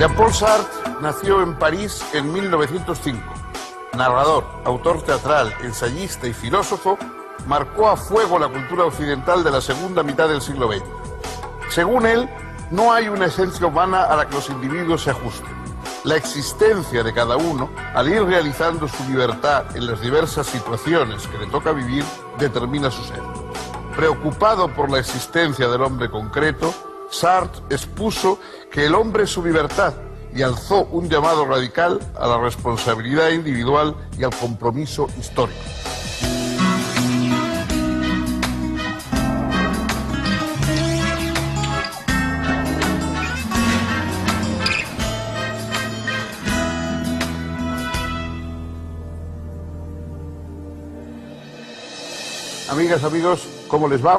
Jean-Paul Sartre nació en París en 1905. Narrador, autor teatral, ensayista y filósofo, marcó a fuego la cultura occidental de la segunda mitad del siglo XX. Según él, no hay una esencia humana a la que los individuos se ajusten. La existencia de cada uno, al ir realizando su libertad en las diversas situaciones que le toca vivir, determina su ser. Preocupado por la existencia del hombre concreto, Sartre expuso que el hombre es su libertad y alzó un llamado radical a la responsabilidad individual y al compromiso histórico. Amigas, amigos, ¿cómo les va?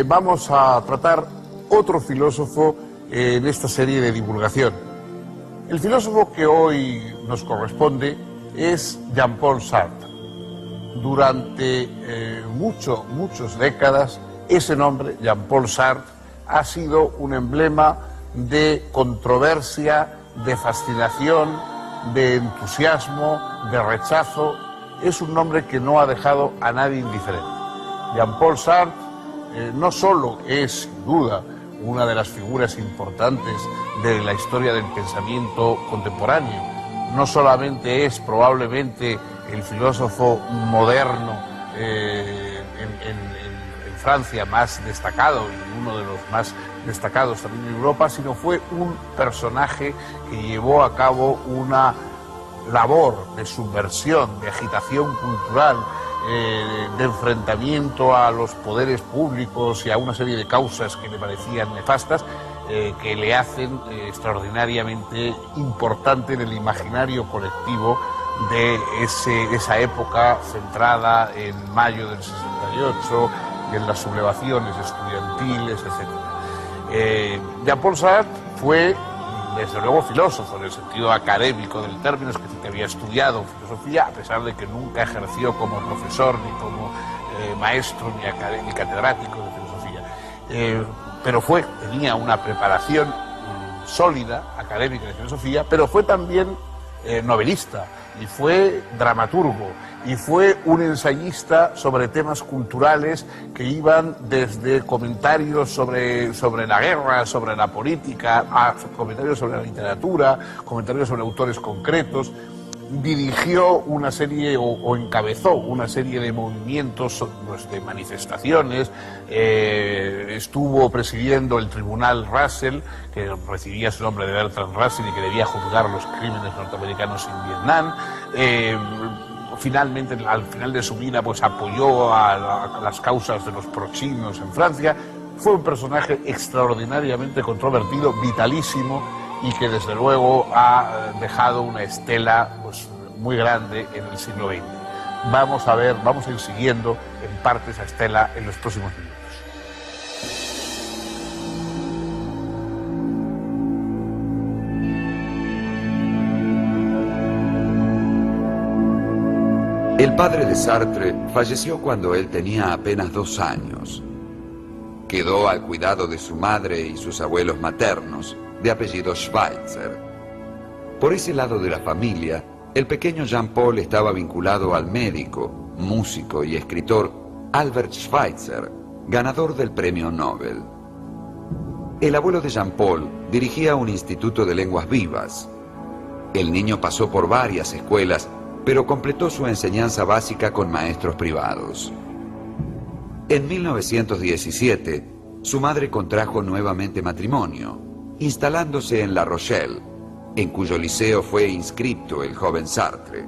Vamos a tratar otro filósofo en esta serie de divulgación. El filósofo que hoy nos corresponde es Jean-Paul Sartre. Durante muchas décadas, ese nombre, Jean-Paul Sartre, ha sido un emblema de controversia, de fascinación, de entusiasmo, de rechazo. Es un nombre que no ha dejado a nadie indiferente. Jean-Paul Sartre no solo es, sin duda, una de las figuras importantes de la historia del pensamiento contemporáneo, no solamente es probablemente el filósofo moderno en Francia más destacado y uno de los más destacados también en Europa, sino fue un personaje que llevó a cabo una labor de subversión, de agitación cultural, de enfrentamiento a los poderes públicos y a una serie de causas que le parecían nefastas, que le hacen extraordinariamente importante en el imaginario colectivo de esa época centrada en mayo del 68, en las sublevaciones estudiantiles, etc. Jean-Paul Sartre fue, desde luego, filósofo en el sentido académico del término, es que había estudiado filosofía, a pesar de que nunca ejerció como profesor, ni como maestro, ni catedrático de filosofía. Pero tenía una preparación sólida, académica de filosofía, pero fue también novelista, y fue dramaturgo, y fue un ensayista sobre temas culturales que iban desde comentarios sobre la guerra, sobre la política, a comentarios sobre la literatura, comentarios sobre autores concretos. Dirigió una serie o encabezó una serie de movimientos, pues, de manifestaciones, estuvo presidiendo el Tribunal Russell, que recibía su nombre de Bertrand Russell y que debía juzgar los crímenes norteamericanos en Vietnam. Finalmente, al final de su vida, pues apoyó a las causas de los prochinos en Francia. Fue un personaje extraordinariamente controvertido, vitalísimo, y que desde luego ha dejado una estela, pues, muy grande en el siglo XX. Vamos a ir siguiendo en parte esa estela en los próximos minutos. El padre de Sartre falleció cuando él tenía apenas 2 años. Quedó al cuidado de su madre y sus abuelos maternos, de apellido Schweitzer. Por ese lado de la familia, el pequeño Jean-Paul estaba vinculado al médico, músico y escritor Albert Schweitzer, ganador del premio Nobel. El abuelo de Jean-Paul dirigía un instituto de lenguas vivas. El niño pasó por varias escuelas, pero completó su enseñanza básica con maestros privados. En 1917, su madre contrajo nuevamente matrimonio, instalándose en La Rochelle, en cuyo liceo fue inscripto el joven Sartre.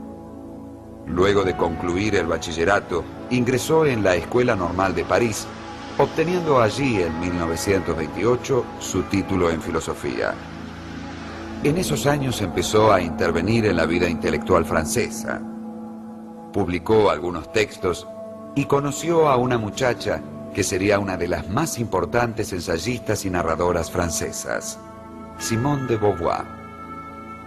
Luego de concluir el bachillerato, ingresó en la Escuela Normal de París, obteniendo allí en 1928 su título en filosofía. En esos años empezó a intervenir en la vida intelectual francesa. Publicó algunos textos y conoció a una muchacha que sería una de las más importantes ensayistas y narradoras francesas, Simone de Beauvoir.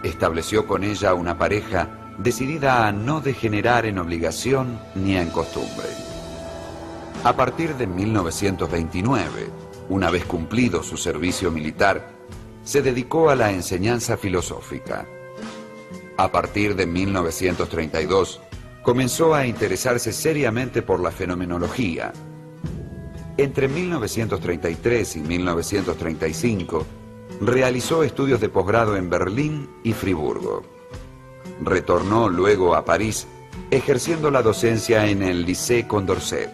Estableció con ella una pareja decidida a no degenerar en obligación ni en costumbre. A partir de 1929, una vez cumplido su servicio militar, se dedicó a la enseñanza filosófica. A partir de 1932, comenzó a interesarse seriamente por la fenomenología. Entre 1933 y 1935, realizó estudios de posgrado en Berlín y Friburgo. Retornó luego a París, ejerciendo la docencia en el Lycée Condorcet.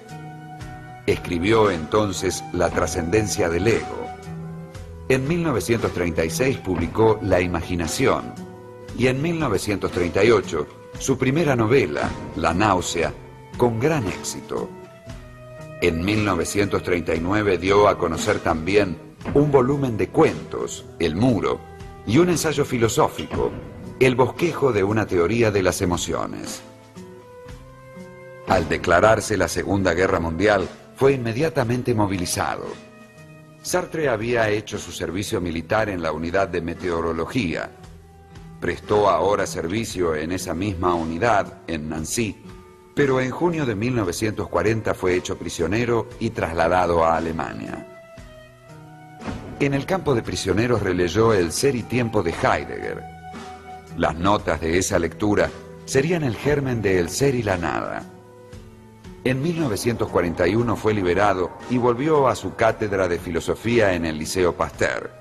Escribió entonces La trascendencia del ego. En 1936 publicó La imaginación y en 1938 su primera novela, La náusea, con gran éxito. En 1939 dio a conocer también un volumen de cuentos, El muro, y un ensayo filosófico, El bosquejo de una teoría de las emociones. Al declararse la Segunda Guerra Mundial, fue inmediatamente movilizado. Sartre había hecho su servicio militar en la unidad de meteorología. Prestó ahora servicio en esa misma unidad, en Nancy, pero en junio de 1940 fue hecho prisionero y trasladado a Alemania. En el campo de prisioneros releyó El ser y tiempo de Heidegger. Las notas de esa lectura serían el germen de El ser y la nada. En 1941 fue liberado y volvió a su cátedra de filosofía en el Liceo Pasteur.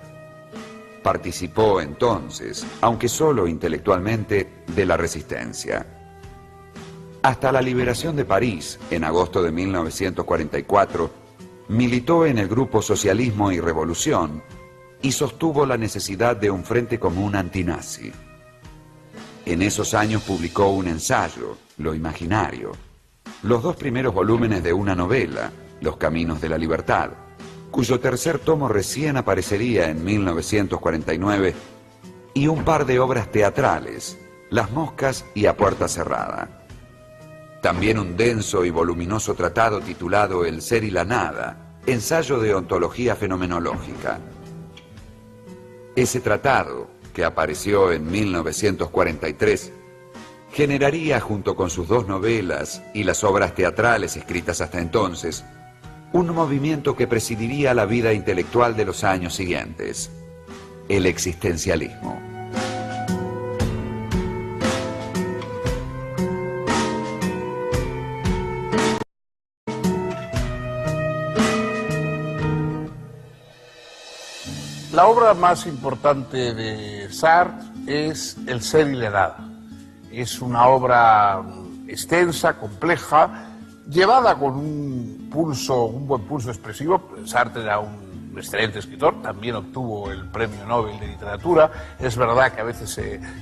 Participó entonces, aunque solo intelectualmente, de la resistencia. Hasta la liberación de París, en agosto de 1944, militó en el grupo Socialismo y Revolución y sostuvo la necesidad de un frente común antinazi. En esos años publicó un ensayo, Lo imaginario, los dos primeros volúmenes de una novela, Los caminos de la libertad, cuyo tercer tomo recién aparecería en 1949, y un par de obras teatrales, Las moscas y A puerta cerrada. También un denso y voluminoso tratado titulado El ser y la nada, ensayo de ontología fenomenológica. Ese tratado, que apareció en 1943, generaría, junto con sus dos novelas y las obras teatrales escritas hasta entonces, un movimiento que presidiría la vida intelectual de los años siguientes, el existencialismo. La obra más importante de Sartre es El ser y la nada. Es una obra extensa, compleja, llevada con un buen pulso expresivo. Sartre era un excelente escritor, también obtuvo el Premio Nobel de Literatura. Es verdad que a veces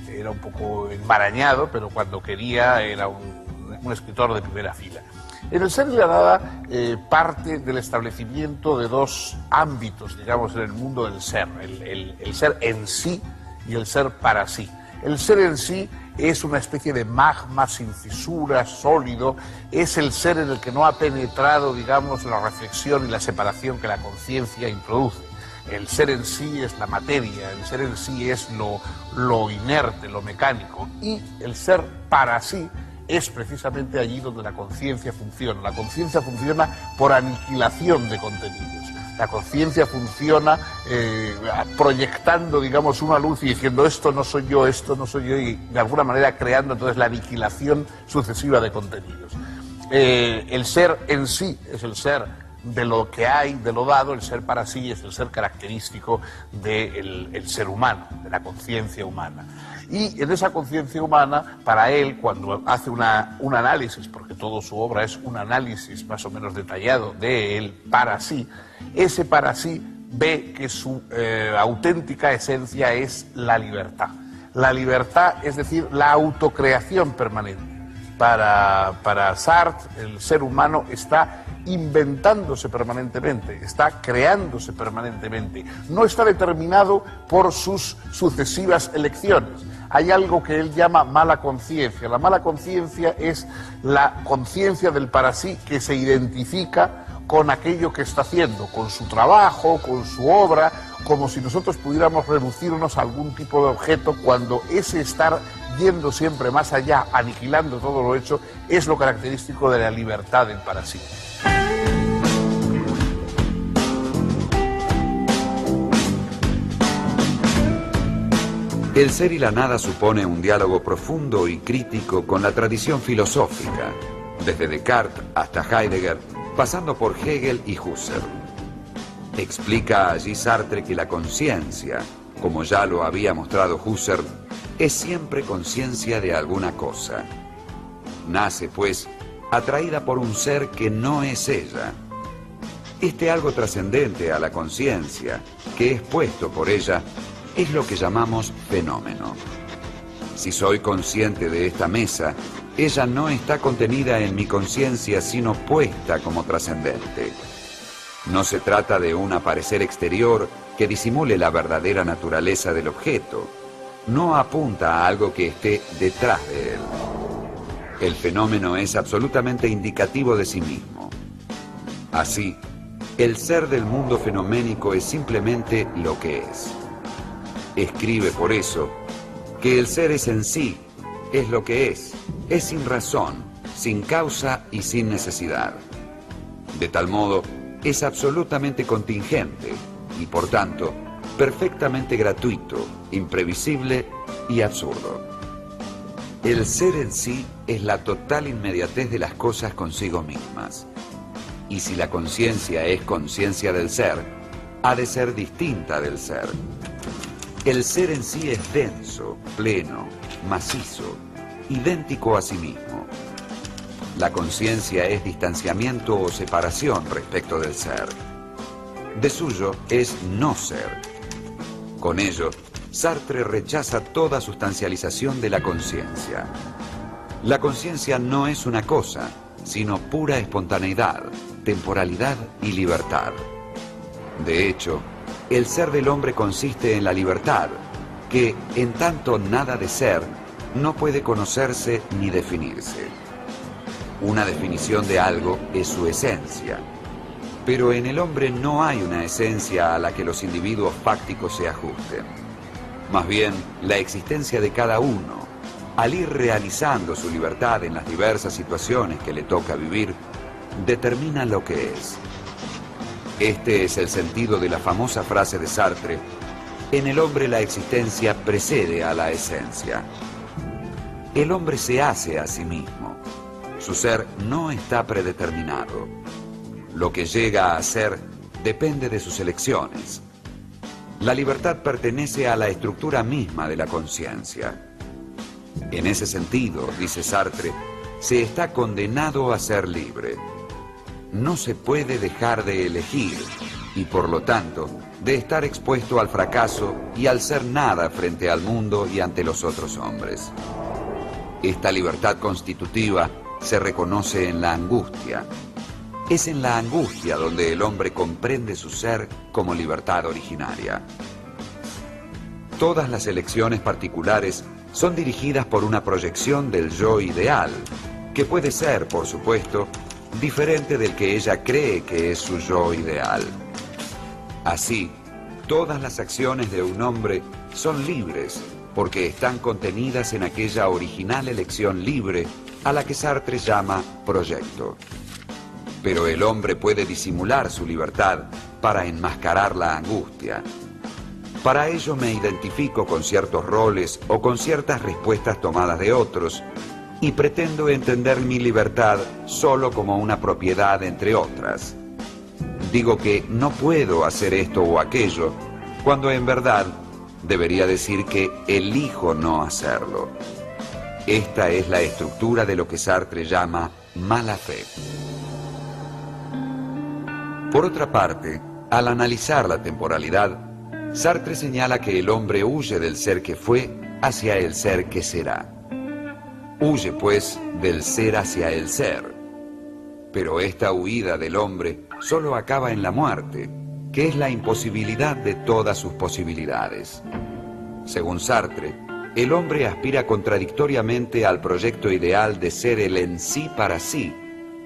era un poco enmarañado, pero cuando quería era un escritor de primera fila. En El ser y la nada parte del establecimiento de dos ámbitos, digamos, en el mundo del ser, el ser en sí y el ser para sí. El ser en sí es una especie de magma sin fisuras, sólido, es el ser en el que no ha penetrado, digamos, la reflexión y la separación que la conciencia introduce. El ser en sí es la materia, el ser en sí es lo inerte, lo mecánico, y el ser para sí es precisamente allí donde la conciencia funciona. La conciencia funciona por aniquilación de contenidos. La conciencia funciona proyectando, digamos, una luz y diciendo esto no soy yo, y de alguna manera creando entonces la aniquilación sucesiva de contenidos. El ser en sí es el ser de lo que hay, de lo dado. El ser para sí es el ser característico del ser humano, de la conciencia humana. Y en esa conciencia humana, para él, cuando hace un análisis, porque toda su obra es un análisis más o menos detallado de él para sí, ese para sí ve que su auténtica esencia es la libertad. La libertad, es decir, la autocreación permanente. Para Sartre, el ser humano está inventándose permanentemente, está creándose permanentemente, no está determinado por sus sucesivas elecciones. Hay algo que él llama mala conciencia. La mala conciencia es la conciencia del para sí que se identifica con aquello que está haciendo, con su trabajo, con su obra, como si nosotros pudiéramos reducirnos a algún tipo de objeto, cuando ese estar yendo siempre más allá, aniquilando todo lo hecho, es lo característico de la libertad del para sí. El ser y la nada supone un diálogo profundo y crítico con la tradición filosófica, desde Descartes hasta Heidegger, pasando por Hegel y Husserl. Explica allí Sartre que la conciencia, como ya lo había mostrado Husserl, es siempre conciencia de alguna cosa. Nace, pues, atraída por un ser que no es ella. Este algo trascendente a la conciencia, que es puesto por ella, es lo que llamamos fenómeno. Si soy consciente de esta mesa, ella no está contenida en mi conciencia, sino puesta como trascendente. No se trata de un aparecer exterior que disimule la verdadera naturaleza del objeto. No apunta a algo que esté detrás de él. El fenómeno es absolutamente indicativo de sí mismo. Así, el ser del mundo fenoménico es simplemente lo que es. Escribe por eso que el ser es en sí, es lo que es sin razón, sin causa y sin necesidad. De tal modo, es absolutamente contingente y, por tanto, perfectamente gratuito, imprevisible y absurdo. El ser en sí es la total inmediatez de las cosas consigo mismas. Y si la conciencia es conciencia del ser, ha de ser distinta del ser. El ser en sí es denso, pleno, macizo, idéntico a sí mismo. La conciencia es distanciamiento o separación respecto del ser. De suyo es no ser. Con ello, Sartre rechaza toda sustancialización de la conciencia. La conciencia no es una cosa, sino pura espontaneidad, temporalidad y libertad. De hecho, el ser del hombre consiste en la libertad, que, en tanto nada de ser, no puede conocerse ni definirse. Una definición de algo es su esencia, pero en el hombre no hay una esencia a la que los individuos fácticos se ajusten. Más bien, la existencia de cada uno, al ir realizando su libertad en las diversas situaciones que le toca vivir, determina lo que es. Este es el sentido de la famosa frase de Sartre: en el hombre la existencia precede a la esencia. El hombre se hace a sí mismo. Su ser no está predeterminado. Lo que llega a ser depende de sus elecciones. La libertad pertenece a la estructura misma de la conciencia. En ese sentido, dice Sartre, se está condenado a ser libre. No se puede dejar de elegir y, por lo tanto, de estar expuesto al fracaso y al ser nada frente al mundo y ante los otros hombres. Esta libertad constitutiva se reconoce en la angustia. Es en la angustia donde el hombre comprende su ser como libertad originaria. Todas las elecciones particulares son dirigidas por una proyección del yo ideal, que puede ser, por supuesto, diferente del que ella cree que es su yo ideal. Así, todas las acciones de un hombre son libres, porque están contenidas en aquella original elección libre a la que Sartre llama proyecto. Pero el hombre puede disimular su libertad para enmascarar la angustia. Para ello me identifico con ciertos roles o con ciertas respuestas tomadas de otros y pretendo entender mi libertad solo como una propiedad entre otras. Digo que no puedo hacer esto o aquello, cuando en verdad debería decir que elijo no hacerlo. Esta es la estructura de lo que Sartre llama mala fe. Por otra parte, al analizar la temporalidad, Sartre señala que el hombre huye del ser que fue hacia el ser que será. Huye, pues, del ser hacia el ser. Pero esta huida del hombre solo acaba en la muerte, que es la imposibilidad de todas sus posibilidades. Según Sartre, el hombre aspira contradictoriamente al proyecto ideal de ser el en sí para sí,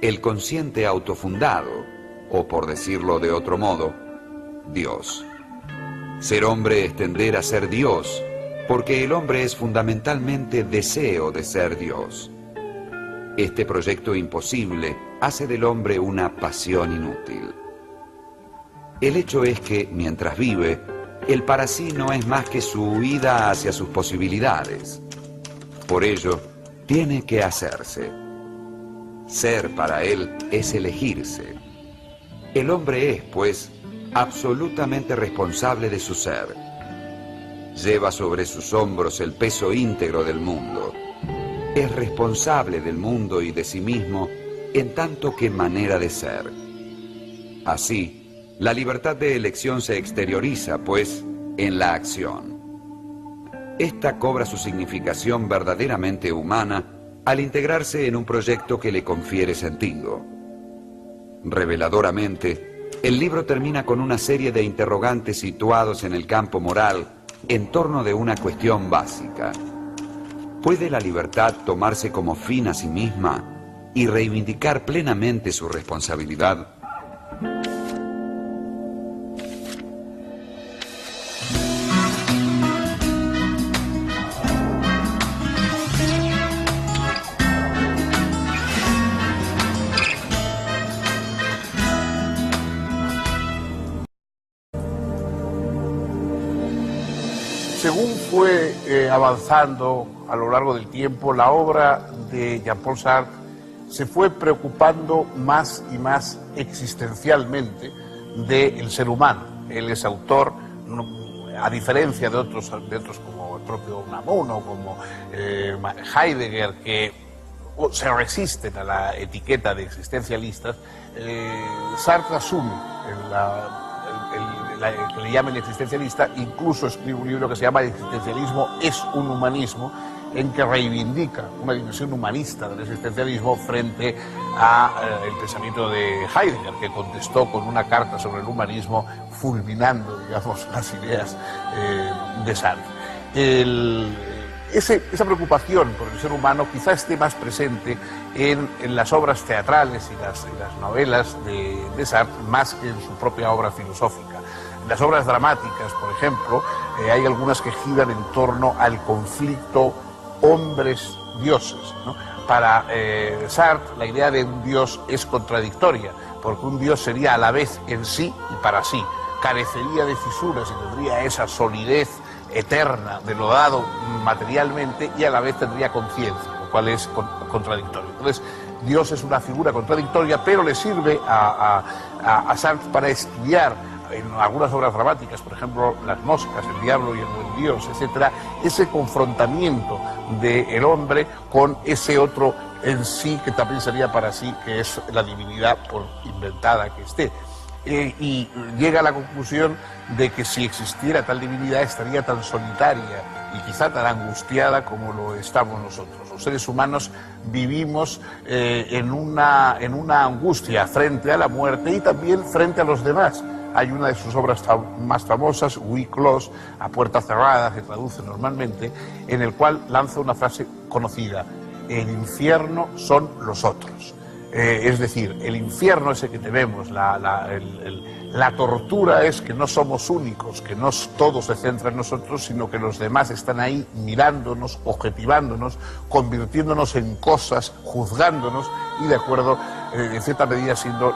el consciente autofundado, o por decirlo de otro modo, Dios. Ser hombre es tender a ser Dios, porque el hombre es fundamentalmente deseo de ser Dios. Este proyecto imposible hace del hombre una pasión inútil. El hecho es que, mientras vive, el para sí no es más que su huida hacia sus posibilidades. Por ello, tiene que hacerse. Ser para él es elegirse. El hombre es, pues, absolutamente responsable de su ser. Lleva sobre sus hombros el peso íntegro del mundo. Es responsable del mundo y de sí mismo en tanto que manera de ser. Así, la libertad de elección se exterioriza, pues, en la acción. Esta cobra su significación verdaderamente humana al integrarse en un proyecto que le confiere sentido. Reveladoramente, el libro termina con una serie de interrogantes situados en el campo moral en torno de una cuestión básica. ¿Puede la libertad tomarse como fin a sí misma y reivindicar plenamente su responsabilidad? Según fue avanzando a lo largo del tiempo, la obra de Jean-Paul Sartre se fue preocupando más y más existencialmente del ser humano. Él es autor, a diferencia de otros como el propio Unamuno, como Heidegger, que se resisten a la etiqueta de existencialistas. Sartre asume que le llamen existencialista, incluso escribe un libro que se llama El existencialismo es un humanismo, en que reivindica una dimensión humanista del existencialismo frente al pensamiento de Heidegger, que contestó con una carta sobre el humanismo fulminando, digamos, las ideas de Sartre. Esa preocupación por el ser humano quizá esté más presente en las obras teatrales y las novelas de Sartre, más que en su propia obra filosófica. En las obras dramáticas, por ejemplo, hay algunas que giran en torno al conflicto hombres-dioses, ¿no? Para Sartre, la idea de un dios es contradictoria, porque un dios sería a la vez en sí y para sí, carecería de fisuras y tendría esa solidez eterna de lo dado materialmente, y a la vez tendría conciencia, lo cual es contradictorio. Entonces, Dios es una figura contradictoria, pero le sirve a Sartre para estudiar en algunas obras dramáticas, por ejemplo, Las moscas, El diablo y el buen Dios, etcétera, ese confrontamiento del hombre con ese otro en sí que también sería para sí, que es la divinidad, por inventada que esté. Y llega a la conclusión de que si existiera tal divinidad estaría tan solitaria y quizá tan angustiada como lo estamos nosotros. Los seres humanos vivimos en una angustia frente a la muerte y también frente a los demás. Hay una de sus obras más famosas, We Close, a puerta cerrada, que traduce normalmente, en el cual lanza una frase conocida: el infierno son los otros. Es decir, el infierno ese que tenemos, la tortura es que no somos únicos, que no todo se centra en nosotros, sino que los demás están ahí mirándonos, objetivándonos, convirtiéndonos en cosas, juzgándonos y, de acuerdo, en cierta medida siendo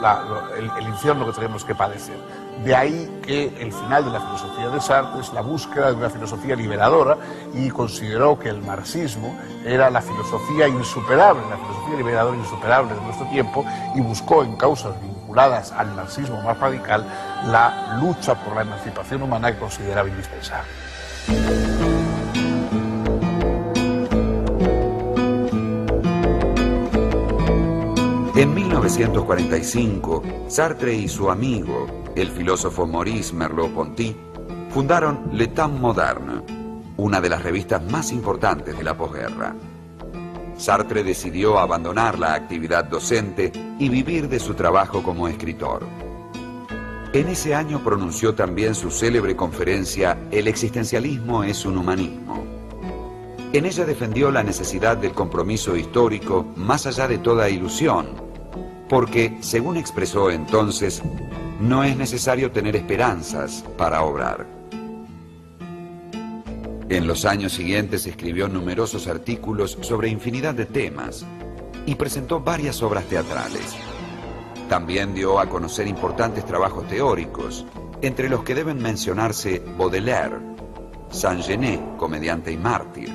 el infierno que tenemos que padecer. De ahí que el final de la filosofía de Sartre es la búsqueda de una filosofía liberadora, y consideró que el marxismo era la filosofía insuperable, la filosofía liberadora insuperable de nuestro tiempo, y buscó en causas vinculadas al marxismo más radical la lucha por la emancipación humana que consideraba indispensable. En 1945, Sartre y su amigo, el filósofo Maurice Merleau-Ponty, fundaron Le Temps Moderne, una de las revistas más importantes de la posguerra. Sartre decidió abandonar la actividad docente y vivir de su trabajo como escritor. En ese año pronunció también su célebre conferencia El existencialismo es un humanismo. En ella defendió la necesidad del compromiso histórico más allá de toda ilusión, porque, según expresó entonces, no es necesario tener esperanzas para obrar. En los años siguientes escribió numerosos artículos sobre infinidad de temas y presentó varias obras teatrales. También dio a conocer importantes trabajos teóricos, entre los que deben mencionarse Baudelaire, Saint-Genet, comediante y mártir,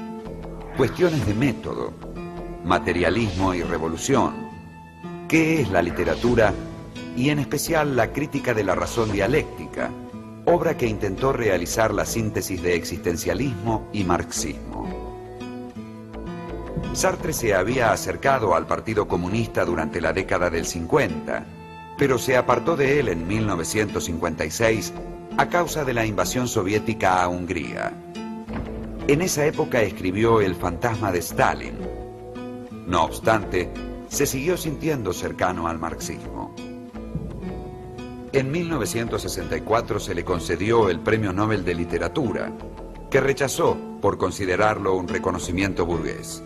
cuestiones de método, materialismo y revolución, qué es la literatura y en especial la crítica de la razón dialéctica, obra que intentó realizar la síntesis de existencialismo y marxismo. Sartre se había acercado al Partido Comunista durante la década del 50, pero se apartó de él en 1956 a causa de la invasión soviética a Hungría. En esa época escribió El fantasma de Stalin. No obstante, se siguió sintiendo cercano al marxismo. En 1964 se le concedió el Premio Nobel de Literatura, que rechazó por considerarlo un reconocimiento burgués.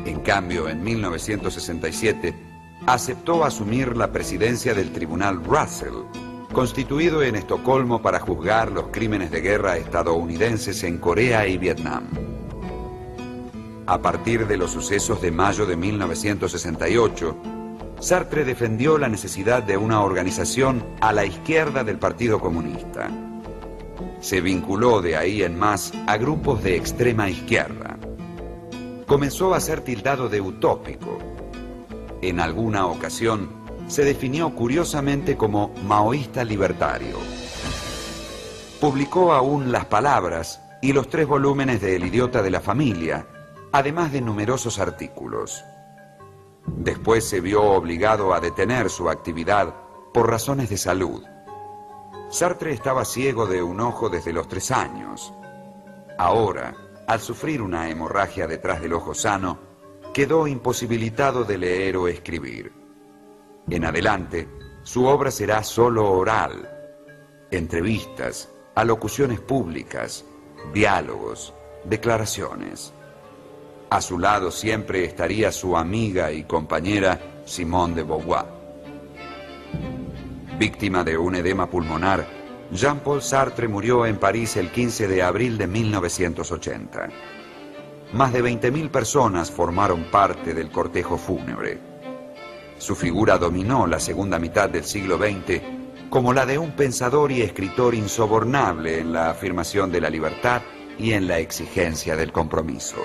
En cambio, en 1967, aceptó asumir la presidencia del Tribunal Russell, constituido en Estocolmo para juzgar los crímenes de guerra estadounidenses en Corea y Vietnam. A partir de los sucesos de mayo de 1968, Sartre defendió la necesidad de una organización a la izquierda del Partido Comunista. Se vinculó de ahí en más a grupos de extrema izquierda. Comenzó a ser tildado de utópico. En alguna ocasión se definió curiosamente como maoísta libertario. Publicó aún Las Palabras y los 3 volúmenes de El idiota de la familia, además de numerosos artículos. Después se vio obligado a detener su actividad por razones de salud. Sartre estaba ciego de un ojo desde los 3 años. Ahora, al sufrir una hemorragia detrás del ojo sano, quedó imposibilitado de leer o escribir. En adelante, su obra será solo oral, entrevistas, alocuciones públicas, diálogos, declaraciones. A su lado siempre estaría su amiga y compañera Simone de Beauvoir. Víctima de un edema pulmonar, Jean-Paul Sartre murió en París el 15 de abril de 1980. Más de 20.000 personas formaron parte del cortejo fúnebre. Su figura dominó la segunda mitad del siglo XX como la de un pensador y escritor insobornable en la afirmación de la libertad y en la exigencia del compromiso.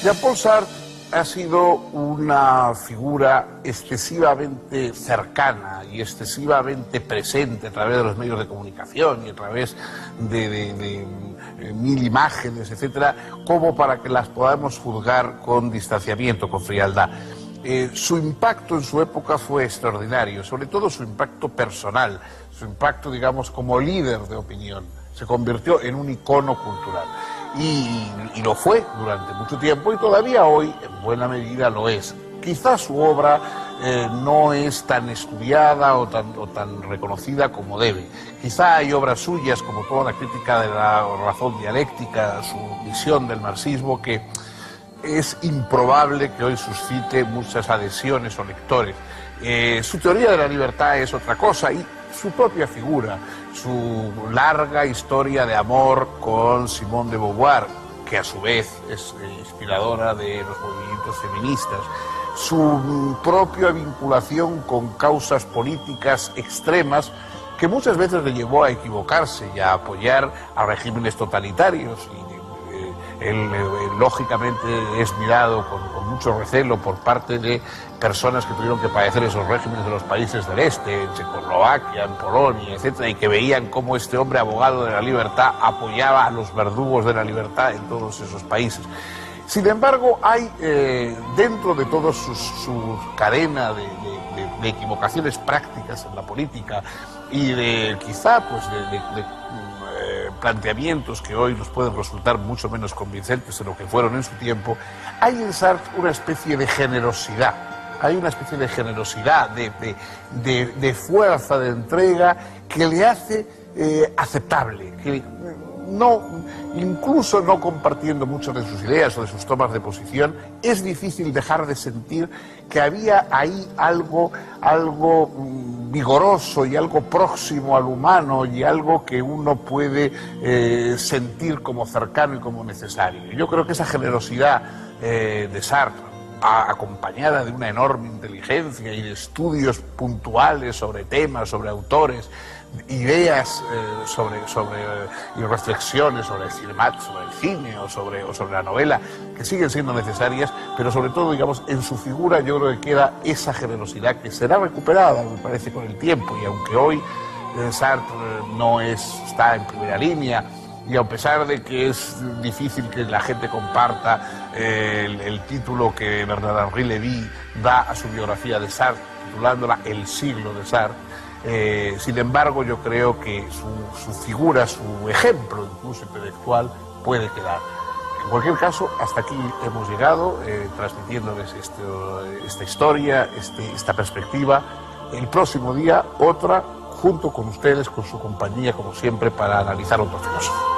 Jean-Paul Sartre ha sido una figura excesivamente cercana y excesivamente presente a través de los medios de comunicación y a través de mil imágenes, etcétera, como para que las podamos juzgar con distanciamiento, con frialdad. Su impacto en su época fue extraordinario, sobre todo su impacto personal, su impacto, digamos, como líder de opinión. Se convirtió en un icono cultural. Y lo fue durante mucho tiempo y todavía hoy en buena medida lo es. Quizás su obra no es tan estudiada o tan reconocida como debe. Quizá hay obras suyas, como toda la crítica de la razón dialéctica, su visión del marxismo, que es improbable que hoy suscite muchas adhesiones o lectores. Su teoría de la libertad es otra cosa y su propia figura, su larga historia de amor con Simone de Beauvoir, que a su vez es inspiradora de los movimientos feministas, su propia vinculación con causas políticas extremas que muchas veces le llevó a equivocarse y a apoyar a regímenes totalitarios. Él lógicamente es mirado con mucho recelo por parte de personas que tuvieron que padecer esos regímenes de los países del este, en Checoslovaquia, en Polonia, etcétera, y que veían cómo este hombre abogado de la libertad apoyaba a los verdugos de la libertad en todos esos países. Sin embargo, hay dentro de toda su cadena de equivocaciones prácticas en la política y de quizá pues planteamientos que hoy nos pueden resultar mucho menos convincentes de lo que fueron en su tiempo, hay en Sartre una especie de generosidad, hay una especie de generosidad, de fuerza, de entrega que le hace aceptable, que no, incluso no compartiendo muchas de sus ideas o de sus tomas de posición, es difícil dejar de sentir que había ahí algo vigoroso y algo próximo al humano y algo que uno puede sentir como cercano y como necesario. Yo creo que esa generosidad de Sartre, acompañada de una enorme inteligencia y de estudios puntuales sobre temas, sobre autores, ideas y reflexiones sobre el cine o sobre la novela, que siguen siendo necesarias, pero sobre todo, digamos, en su figura yo creo que queda esa generosidad que será recuperada, me parece, con el tiempo, y aunque hoy Sartre no está en primera línea, y a pesar de que es difícil que la gente comparta el título que Bernard-Henri Lévy da a su biografía de Sartre, titulándola El siglo de Sartre, sin embargo yo creo que su figura, su ejemplo incluso intelectual puede quedar. En cualquier caso, hasta aquí hemos llegado, transmitiéndoles esta historia, esta perspectiva. El próximo día otra, junto con ustedes, con su compañía, como siempre, para analizar otro filósofo.